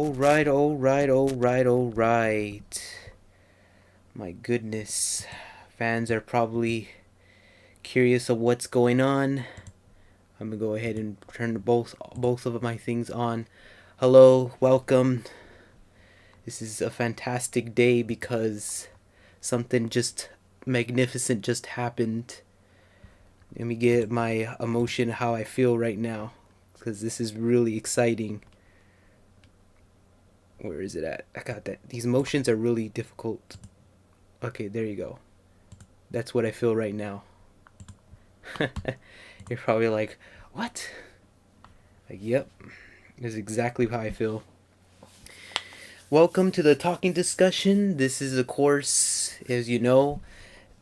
All right. My goodness. Fans are probably curious of what's going on. I'm gonna go ahead and turn both of my things on. Hello, welcome. This is a fantastic day because something just magnificent just happened. Let me get my emotion how I feel right now because this is really exciting. Where is it at? I got that. These emotions are really difficult. Okay, there you go. That's what I feel right now. You're probably like, what? Like, yep, this is exactly how I feel. Welcome to the talking discussion. This is, of course, as you know,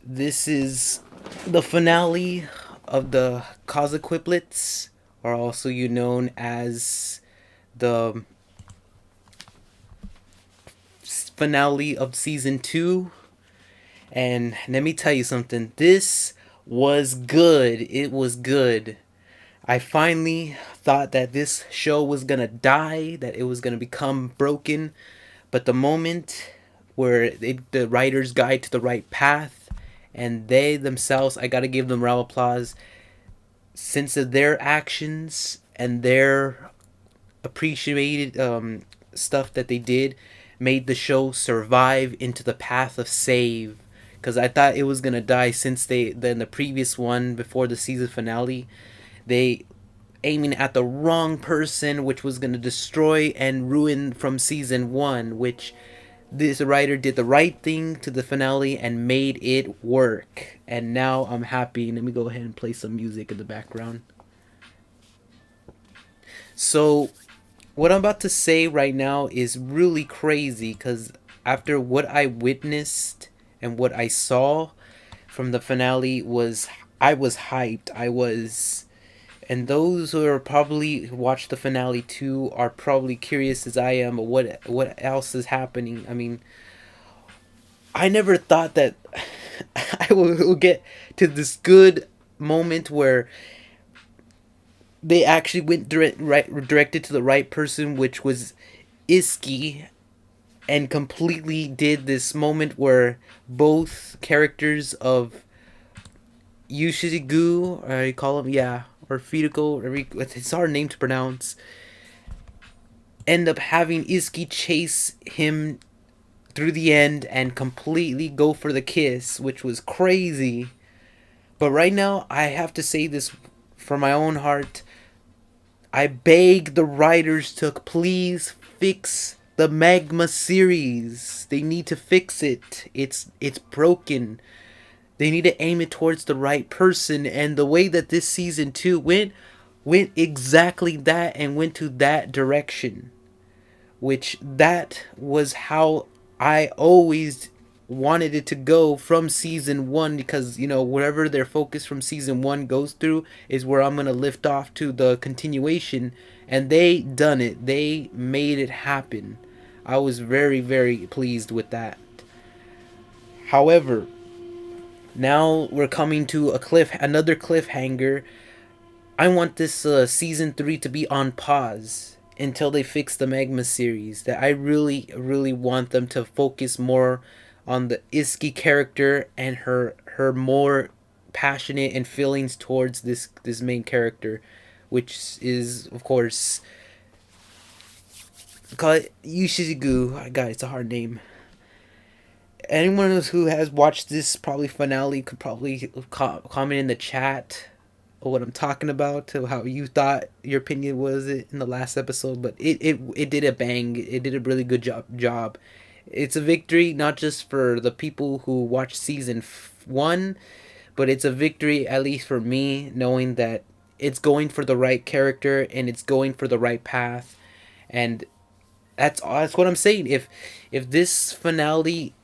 this is the finale of the Quintuplets, or also you known as the finale of season 2. And let me tell you something. This was good. It was good. I finally thought that this show was gonna die, that it was gonna become broken, but the moment where the writers guide to the right path, and they themselves, I gotta give them round of applause, since of their actions and their appreciated stuff that they did, made the show survive into the path of save. Because I thought it was gonna die since then the previous one before the season finale, they aiming at the wrong person, which was going to destroy and ruin from season 1, which this writer did the right thing to the finale and made it work. And now I'm happy. Let me go ahead and play some music in the background. So what I'm about to say right now is really crazy because after what I witnessed and what I saw from the finale I was hyped. And those who are probably watched the finale too are probably curious as I am what else is happening. I mean, I never thought that I will get to this good moment where they actually went directed to the right person, which was Iski, and completely did this moment where both characters of Yushigu, I call him, yeah, or Fideko, it's a hard name to pronounce, end up having Iski chase him through the end and completely go for the kiss, which was crazy. But right now, I have to say this from my own heart. I beg the writers to please fix the Magma series. They need to fix it. It's broken. They need to aim it towards the right person, and the way that this season 2 went exactly that and went to that direction, which that was how I always wanted it to go from season 1, because wherever their focus from season 1 goes through is where I'm going to lift off to the continuation, and they done it. They made it happen. I was very, very pleased with that. However, now we're coming to another cliffhanger. I want this season 3 to be on pause until they fix the Magma series. That I really, really want them to focus more on the Iski character and her more passionate and feelings towards this main character, which is of course called Yushigu. God, it's a hard name. Anyone who has watched this probably finale could probably comment in the chat what I'm talking about, to how you thought your opinion was it in the last episode. But it did a bang. It did a really good job. It's a victory not just for the people who watched season 1, but it's a victory at least for me, knowing that it's going for the right character and it's going for the right path. And that's what I'm saying. If this finale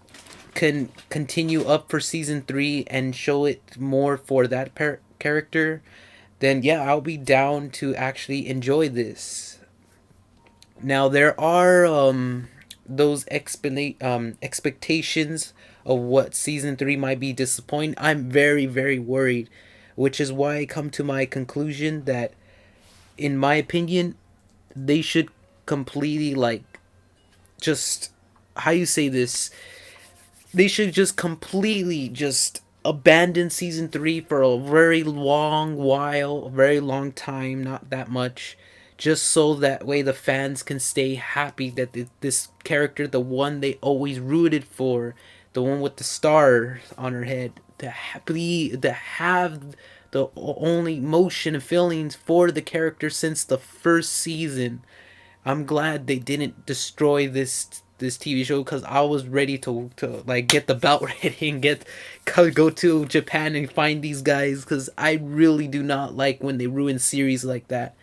can continue up for season 3 and show it more for that character, then yeah, I'll be down to actually enjoy this. Now there are those expectations of what season 3 might be disappointing. I'm very, very worried, which is why I come to my conclusion that, in my opinion, they should completely just, how you say this, they should just completely just abandon season 3 for a very long while, a very long time, not that much, just so that way the fans can stay happy that this character, the one they always rooted for, the one with the star on her head, to have the only emotion and feelings for the character since the first season. I'm glad they didn't destroy this TV show, because I was ready to like get the belt ready and go to Japan and find these guys, because I really do not like when they ruin series like that.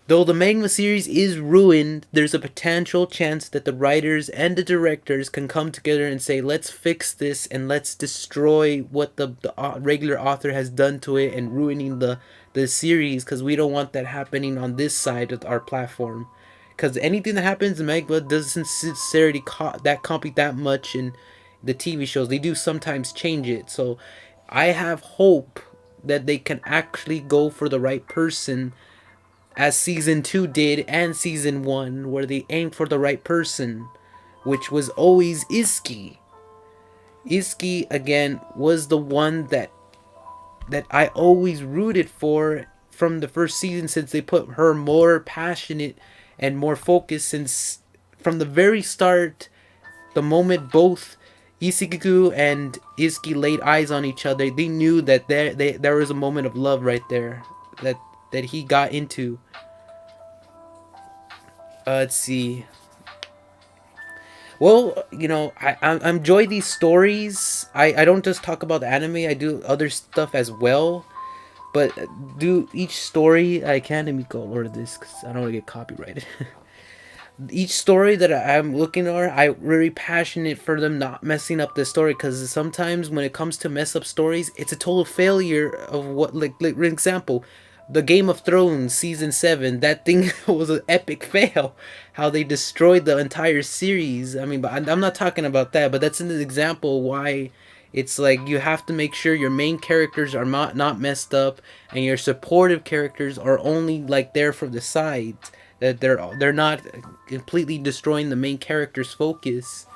Though the manga series is ruined, there's a potential chance that the writers and the directors can come together and say, let's fix this and let's destroy what the regular author has done to it and ruining the series, because we don't want that happening on this side of our platform. Because anything that happens in manga doesn't necessarily copy that much in the TV shows. They do sometimes change it. So I have hope that they can actually go for the right person, as season 2 did and season 1, where they aimed for the right person, which was always Iski. Iski again was the one that I always rooted for from the first season, since they put her more passionate and more focused, since from the very start, the moment both Isikiku and Iski laid eyes on each other, they knew that there was a moment of love right there that he got into. Let's see. Well, I enjoy these stories. I don't just talk about the anime. I do other stuff as well. But do each story I can, let me go order this because I don't want to get copyrighted. Each story that I'm looking at, I'm really passionate for them not messing up the story, because sometimes when it comes to mess up stories, it's a total failure of what, like for example, the Game of Thrones season 7, that thing was an epic fail, how they destroyed the entire series. I mean, but I'm not talking about that, but that's an example why it's like you have to make sure your main characters are not messed up, and your supportive characters are only like there for the sides, that they're not completely destroying the main character's focus.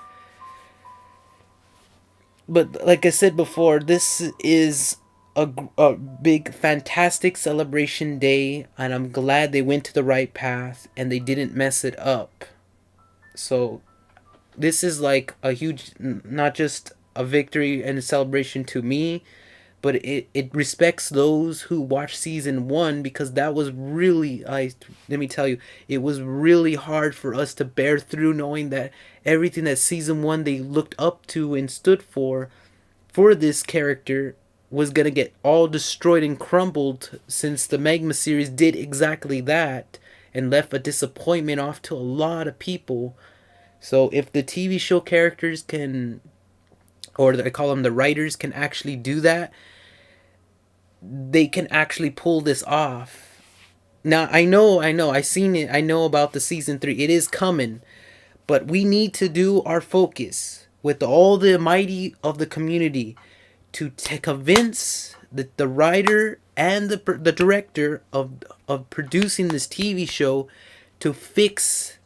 But like I said before, this is a big fantastic celebration day, and I'm glad they went to the right path and they didn't mess it up. So this is like a huge, not just a victory and a celebration to me, but it respects those who watched season 1, because that was really, let me tell you, it was really hard for us to bear through, knowing that everything that season 1 they looked up to and stood for this character was gonna get all destroyed and crumbled, since the Magma series did exactly that and left a disappointment off to a lot of people. So if the TV show characters can, or I call them the writers, can actually do that, they can actually pull this off. Now I seen it. I know about the season 3. It is coming, but we need to do our focus with all the mighty of the community to convince the writer and the director of producing this TV show to fix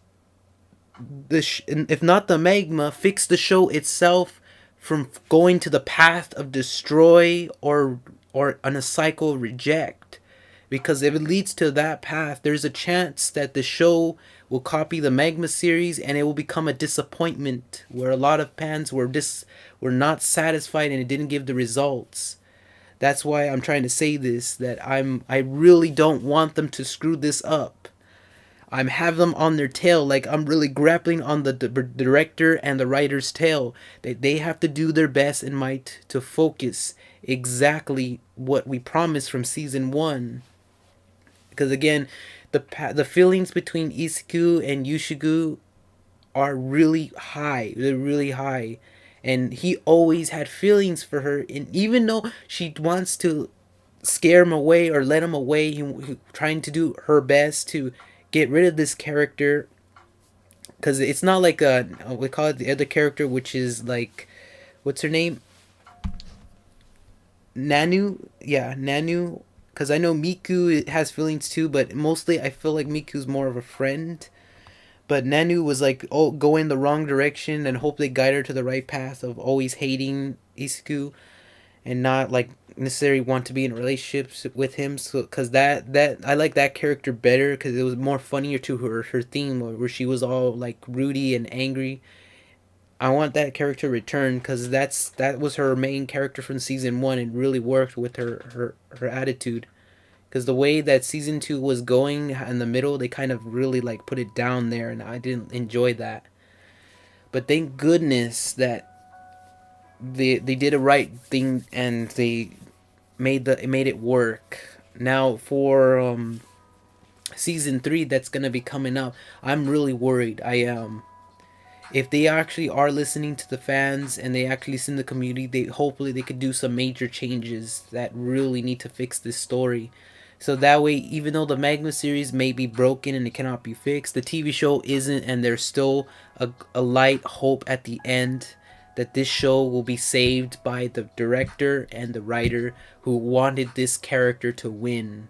if not the magma, fix the show itself from going to the path of destroy or on a cycle reject. Because if it leads to that path, there's a chance that the show will copy the Magma series and it will become a disappointment, where a lot of fans were not satisfied and it didn't give the results. That's why I'm trying to say this, that I really don't want them to screw this up. I'm have them on their tail, like I'm really grappling on the director and the writer's tail. They have to do their best and might to focus exactly what we promised from season 1. Because again, the feelings between Isiku and Yushigu are really high. They're really high, and he always had feelings for her. And even though she wants to scare him away or let him away, he trying to do her best to get rid of this character. Because it's not like we call it the other character, which is like, what's her name? Nanu, yeah, Nanu. Because I know Miku has feelings too, but mostly I feel like Miku's more of a friend. but Nanu was like, oh, going the wrong direction, and hope they guide her to the right path of always hating Isuku and not like necessarily want to be in relationships with him. So because that I like that character better because it was more funnier to her theme where she was all like Rudy and angry. I want that character return because that was her main character from season one and really worked with her attitude. Because the way that season two was going in the middle, they kind of really like put it down there, and I didn't enjoy that. But thank goodness that they did a right thing and they made it work. Now for season three that's gonna be coming up, I'm really worried. I am. If they actually are listening to the fans and they actually listen to the community, they hopefully they could do some major changes that really need to fix this story. So that way, even though the Magma series may be broken and it cannot be fixed, the TV show isn't, and there's still a light hope at the end that this show will be saved by the director and the writer who wanted this character to win.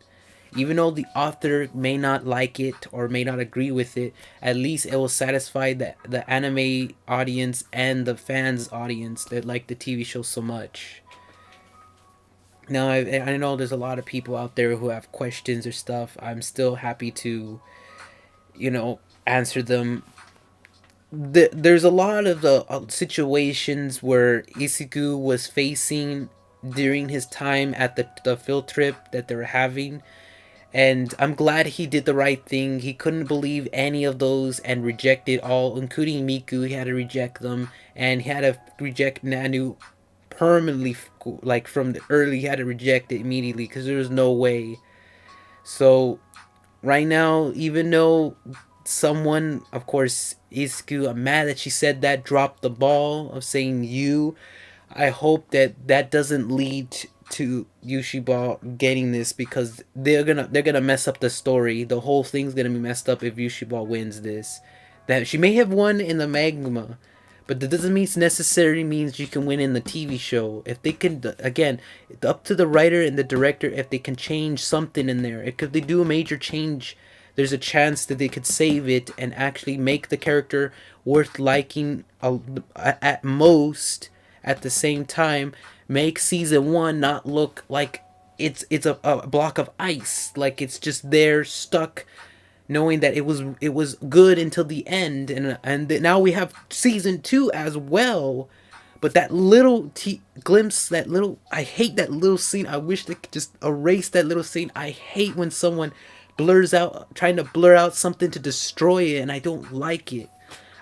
Even though the author may not like it or may not agree with it, at least it will satisfy the anime audience and the fans audience that like the TV show so much. Now, I know there's a lot of people out there who have questions or stuff. I'm still happy to, answer them. There's a lot of the situations where Isiku was facing during his time at the field trip that they were having, and I'm glad he did the right thing. He couldn't believe any of those and rejected all, including Miku. He had to reject them, and he had to reject Nanu permanently. Like from the early, he had to reject it immediately because there was no way. So right now, even though someone, of course, Isku, I'm mad that she said that, dropped the ball of saying you. I hope that doesn't lead to Yushiba getting this because they're gonna mess up the story. The whole thing's gonna be messed up if Yushiba wins this. That she may have won in the magma, but that doesn't mean necessarily means you can win in the TV show. If they can, again, up to the writer and the director, if they can change something in there, if they do a major change, there's a chance that they could save it and actually make the character worth liking at most. At the same time, make season one not look like it's a block of ice, like it's just there stuck, knowing that it was good until the end, and now we have season two as well. But that little glimpse, that little, I hate that little scene. I wish they could just erase that little scene. I hate when someone blurs out, trying to blur out something to destroy it, and I don't like it.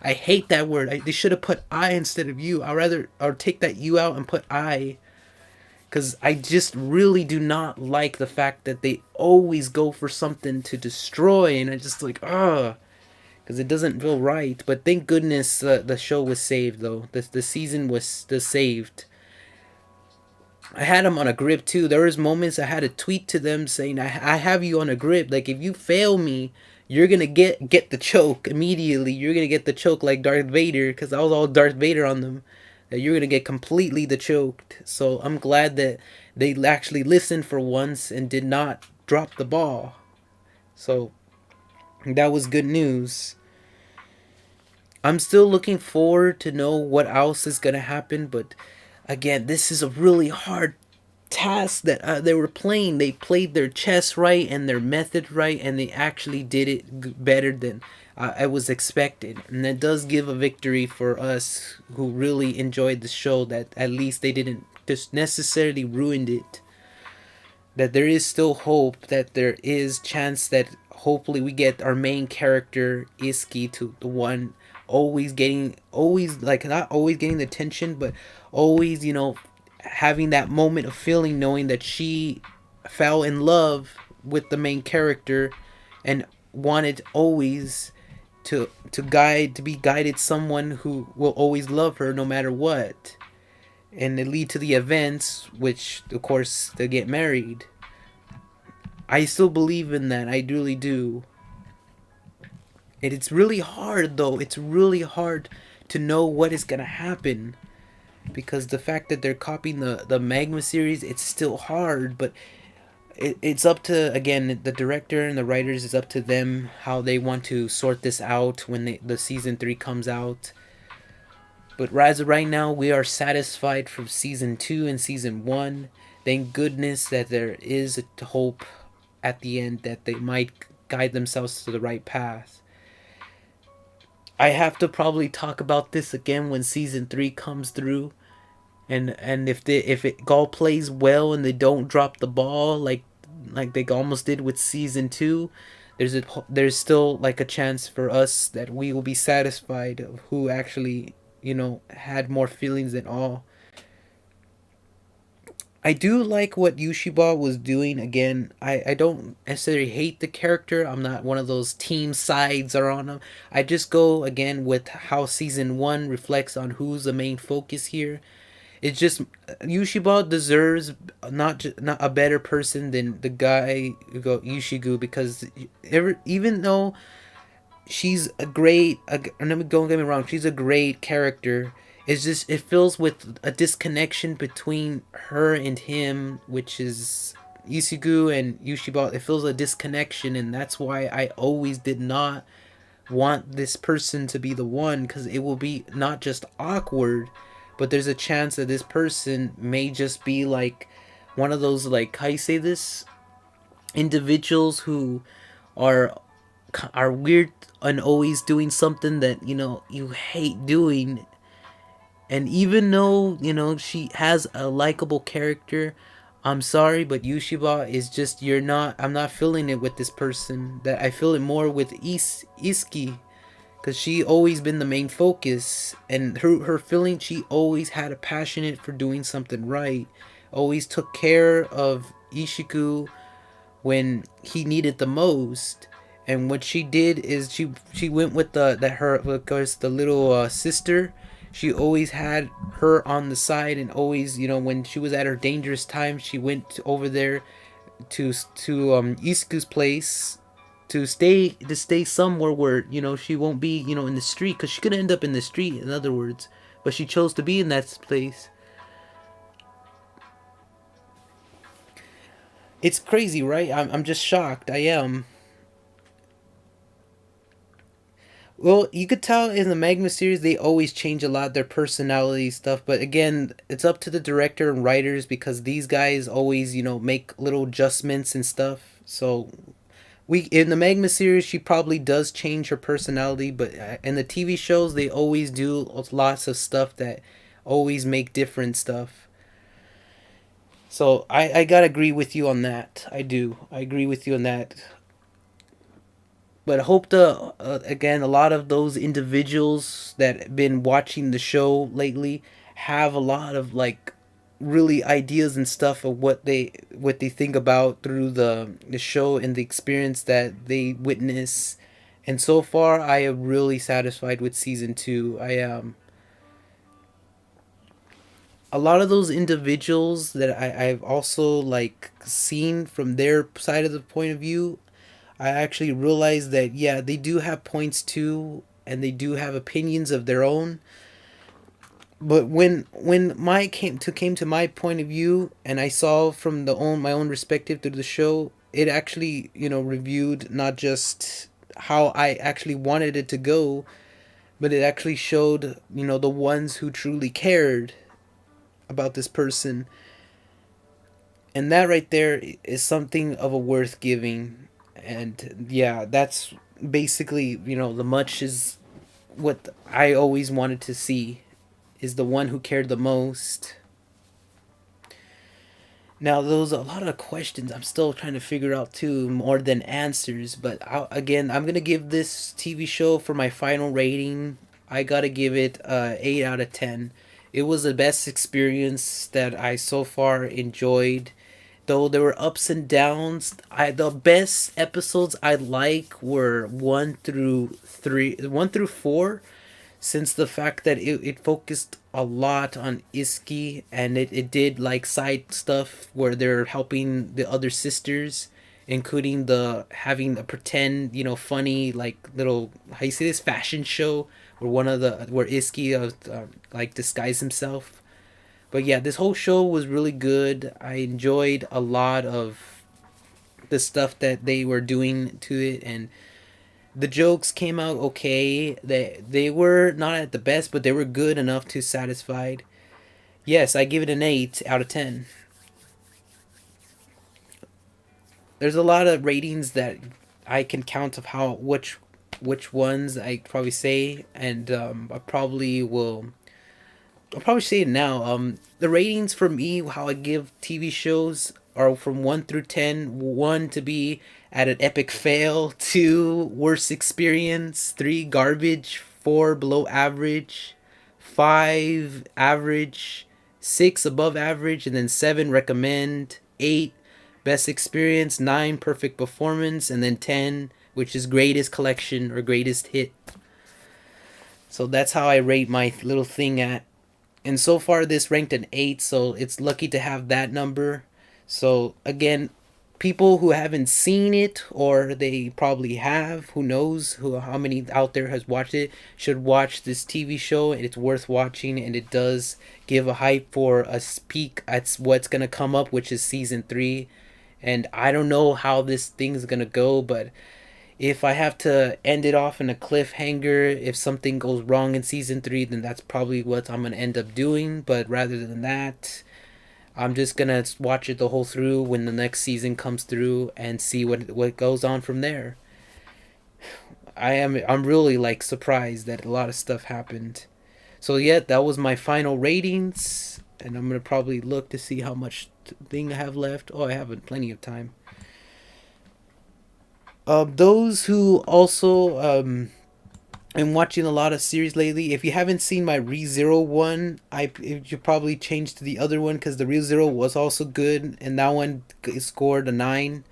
I hate that word. They should have put I instead of you. I'd rather or take that you out and put I. Because I just really do not like the fact that they always go for something to destroy. And I just like, ugh. Because it doesn't feel right. But thank goodness the show was saved, though. The season was saved. I had them on a grip, too. There was moments I had to tweet to them saying, I have you on a grip. Like, if you fail me, you're gonna get the choke immediately. You're gonna get the choke like Darth Vader, because I was all Darth Vader on them. That you're gonna get completely the choked. So I'm glad that they actually listened for once and did not drop the ball. So that was good news. I'm still looking forward to know what else is gonna happen, but again, this is a really hard task that they were playing. They played their chess right and their method right, and they actually did it better than I was expected. And that does give a victory for us who really enjoyed the show, that at least they didn't just necessarily ruined it. That there is still hope, that there is chance that hopefully we get our main character Iski to the one always like not always getting the attention, but always having that moment of feeling, knowing that she fell in love with the main character and wanted always to be guided someone who will always love her no matter what, and it lead to the events, which of course they get married. I still believe in that. I really do. And it's really hard, though. It's really hard to know what is gonna happen, because the fact that they're copying the Magma series, it's still hard. But it's up to, again, the director and the writers. It's up to them how they want to sort this out when the season 3 comes out. But as of right now, we are satisfied from season 2 and season 1. Thank goodness that there is a hope at the end that they might guide themselves to the right path. I have to probably talk about this again when season 3 comes through, and if it all plays well and they don't drop the ball like they almost did with season 2, there's still like a chance for us that we will be satisfied of who actually, had more feelings than all. I do like what Yushiba was doing. Again, I don't necessarily hate the character. I'm not one of those team sides are on him. I just go again with how season 1 reflects on who's the main focus here. It's just Yushiba deserves not a better person than the guy who go Yushigu, because even though she's a great, don't get me wrong, she's a great character. It's just it feels with a disconnection between her and him, which is Yushigu and Yushiba. It feels a disconnection, and that's why I always did not want this person to be the one, because it will be not just awkward, but there's a chance that this person may just be like one of those, like, how you say this, individuals who are are weird and always doing something that you hate doing. And even though she has a likable character, I'm sorry, but Yushiba is just, I'm not feeling it with this person. That I feel it more with Iski, because she always been the main focus, and her feeling, she always had a passionate for doing something right, always took care of Ishiku when he needed the most. And what she did is she went with of course, the little sister. She always had her on the side, and always, when she was at her dangerous time, she went over there to Isku's place to stay somewhere where she won't be in the street, because she could end up in the street, in other words, but she chose to be in that place. It's crazy, right? I'm just shocked. I am. Well, you could tell in the Magma series they always change a lot their personality stuff, but again, it's up to the director and writers, because these guys always make little adjustments and stuff. So we in the Magma series, she probably does change her personality, but in the TV shows they always do lots of stuff that always make different stuff. So I gotta agree with you on that. I agree with you on that. But I hope again, a lot of those individuals that have been watching the show lately have a lot of, like, really ideas and stuff of what they think about through the show and the experience that they witness. And so far, I am really satisfied with season 2. I am. A lot of those individuals that I've also, like, seen from their side of the point of view, I actually realized that, yeah, they do have points too, and they do have opinions of their own. But when came to my point of view, and I saw from my own perspective through the show, it actually reviewed not just how I actually wanted it to go, but it actually showed the ones who truly cared about this person, and that right there is something of a worth giving. And yeah, that's basically the much is what I always wanted to see, is the one who cared the most. Now, those are a lot of questions I'm still trying to figure out too, more than answers. But again, I'm gonna give this TV show, for my final rating, I gotta give it 8 out of 10. It was the best experience that I so far enjoyed. Though there were ups and downs, the best episodes I like were 1 through 4, since the fact that it focused a lot on Iski, and it did, like, side stuff where they're helping the other sisters, including the having a pretend funny, like, little, how you say this, fashion show where where Iski like, disguised himself. But yeah, this whole show was really good. I enjoyed a lot of the stuff that they were doing to it, and the jokes came out okay. They were not at the best, but they were good enough to satisfied. Yes, I give it an 8 out of 10. There's a lot of ratings that I can count of how which ones I probably say, and I'll probably say it now. The ratings for me, how I give TV shows, are from 1 through 10. 1 to be at an epic fail, 2 worst experience, 3 garbage, 4 below average, 5 average, 6 above average, and then 7 recommend, 8 best experience, 9 perfect performance, and then 10 which is greatest collection or greatest hit. So that's how I rate my little thing at. And so far this ranked an 8, so it's lucky to have that number. So again, people who haven't seen it, or they probably have, who knows who how many out there has watched it, should watch this TV show. It's worth watching, and it does give a hype for a peek at what's gonna come up, which is season 3. And I don't know how this thing's gonna go, but if I have to end it off in a cliffhanger, if something goes wrong in season 3, then that's probably what I'm gonna end up doing. But rather than that, I'm just gonna watch it the whole through when the next season comes through and see what goes on from there. I'm really like surprised that a lot of stuff happened. So yeah, that was my final ratings, and I'm gonna probably look to see how much thing I have left. Oh, I have plenty of time. Those who also am watching a lot of series lately. If you haven't seen my ReZero one, I you should probably change to the other one because the ReZero was also good, and that one scored a 9.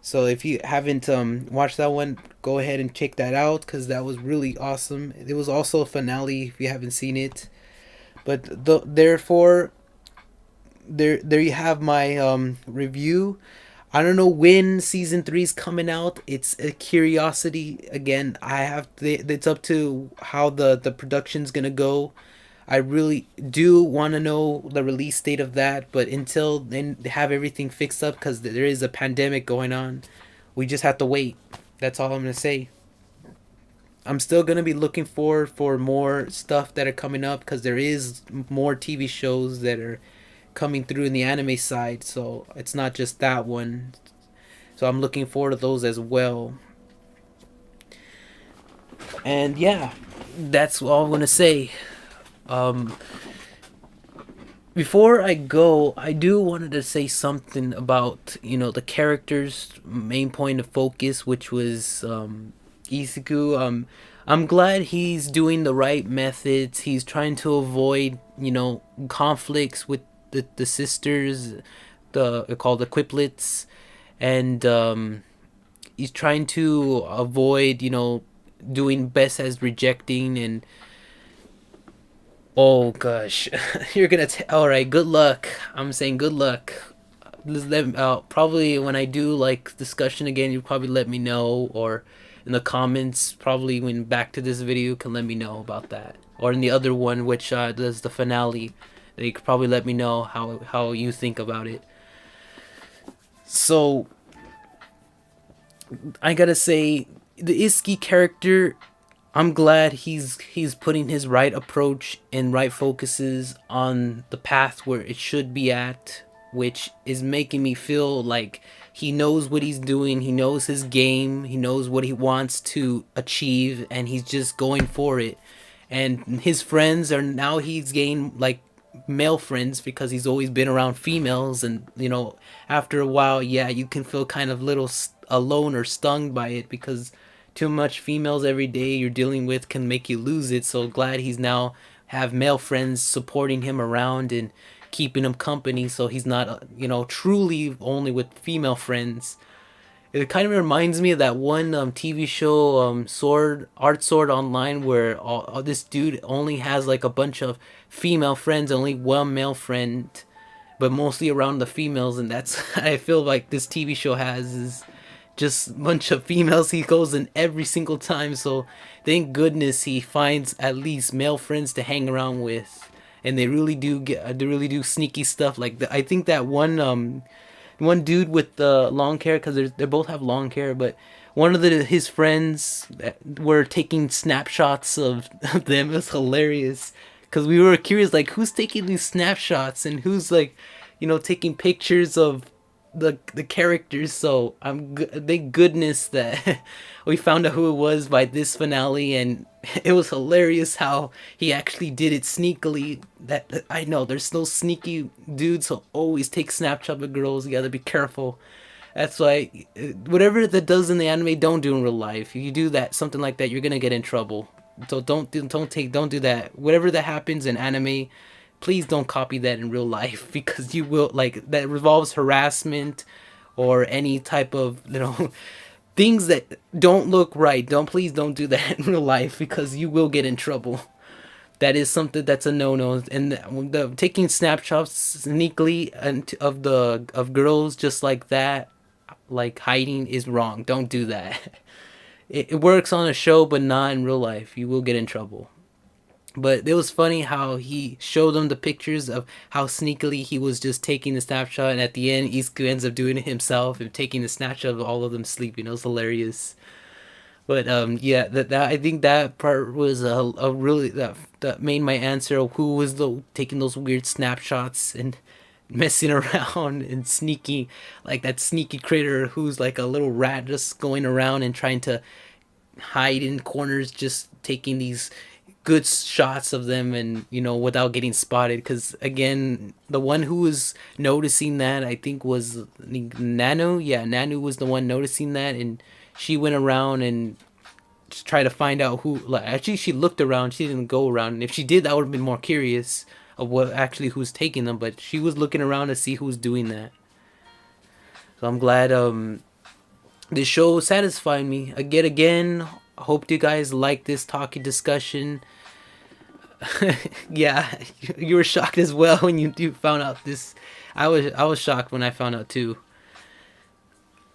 So if you haven't watched that one, go ahead and check that out because that was really awesome. It was also a finale if you haven't seen it. But therefore, there you have my review. I don't know when season 3 is coming out. It's a curiosity. Again, it's up to how the production's gonna go. I really do want to know the release date of that, but until then, they have everything fixed up because there is a pandemic going on. We just have to wait. That's all I'm gonna say. I'm still gonna be looking for more stuff that are coming up because there is more TV shows that are coming through in the anime side, so it's not just that one. So I'm looking forward to those as well. And yeah, that's all I'm gonna say. Um, Before I go, I do wanted to say something about the character's main point of focus, which was Izuku. I'm glad he's doing the right methods. He's trying to avoid conflicts with the sisters, the called the Quiplets, and he's trying to avoid doing best as rejecting and oh gosh, you're gonna all right. Good luck. I'm saying good luck. Probably when I do like discussion again, you probably let me know, or in the comments, probably when back to this video, you can let me know about that, or in the other one, which does the finale, you could probably let me know how you think about it. So I gotta say, the Iski character, I'm glad he's putting his right approach and right focuses on the path where it should be at, which is making me feel like he knows what he's doing, he knows his game, he knows what he wants to achieve, and he's just going for it. And his friends are now he's gained like male friends because he's always been around females, and after a while, yeah, you can feel kind of little alone or stung by it because too much females every day you're dealing with can make you lose it. So glad he's now have male friends supporting him around and keeping him company, so he's not truly only with female friends. It kind of reminds me of that one TV show, Sword Online, where all this dude only has like a bunch of female friends, only one male friend, but mostly around the females, and that's I feel like this TV show has is just a bunch of females he goes in every single time. So thank goodness he finds at least male friends to hang around with, and they really do sneaky stuff. Like I think that one one dude with the long hair, because they both have long hair, but one of his friends were taking snapshots of them. It was hilarious because we were curious, like, who's taking these snapshots and who's like, taking pictures of the characters. So thank goodness that we found out who it was by this finale, and it was hilarious how he actually did it sneakily. That I know there's no sneaky dudes who always take snapshot of girls. You gotta be careful. That's why whatever that does in the anime, don't do in real life. If you do that, something like that, you're gonna get in trouble. So don't do that. Whatever that happens in anime, please don't copy that in real life because you will, like, that revolves harassment or any type of things that don't look right. Please don't do that in real life because you will get in trouble. That is something that's a no-no. And the taking snapshots sneakily of girls just like that, like hiding, is wrong. Don't do that. It works on a show but not in real life. You will get in trouble. But it was funny how he showed them the pictures of how sneakily he was just taking the snapshot, and at the end, Isku ends up doing it himself and taking the snapshot of all of them sleeping. It was hilarious. But yeah, that I think that part was a really that made my answer of who was the taking those weird snapshots and messing around and sneaky, like that sneaky critter who's like a little rat just going around and trying to hide in corners, just taking these good shots of them, and without getting spotted. Because again, the one who was noticing that, I think, was Nanu. Yeah, Nanu was the one noticing that, and she went around and tried to find out who, like, actually she looked around, she didn't go around, and if she did, I would have been more curious of what actually who's taking them, but she was looking around to see who's doing that. So I'm glad this show satisfied me again. Hope you guys like this talking discussion. Yeah, you were shocked as well when you found out this. I was shocked when I found out too.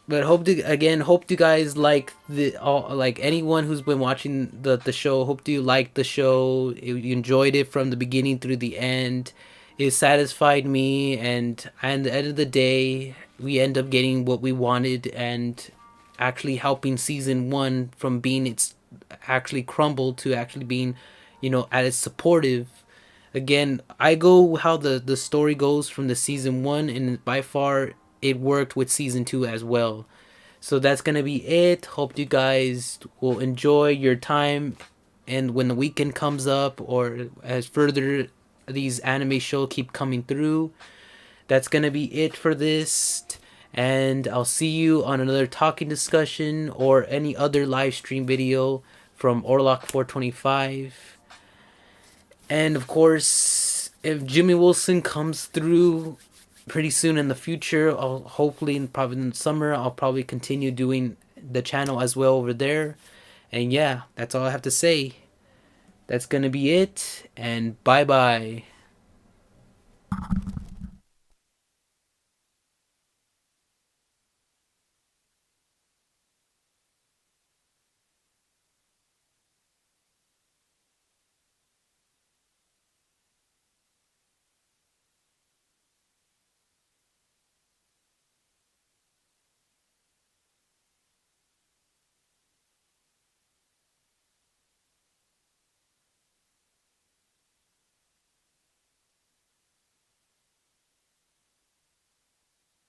But hope you guys like like anyone who's been watching the show. Hope you liked the show. You enjoyed it from the beginning through the end. It satisfied me, and at the end of the day, we end up getting what we wanted, and actually helping season one from being it's actually crumbled to actually being, at its supportive. Again, I go how the story goes from the season one, and by far it worked with season two as well. So that's gonna be it. Hope you guys will enjoy your time, and when the weekend comes up, or as further these anime shows keep coming through, that's gonna be it for this. And I'll see you on another talking discussion or any other live stream video from Orlock 425. And of course, if Jimmy Wilson comes through pretty soon in the future, I'll hopefully probably in the summer, I'll probably continue doing the channel as well over there. And yeah, that's all I have to say. That's gonna be it, and bye bye.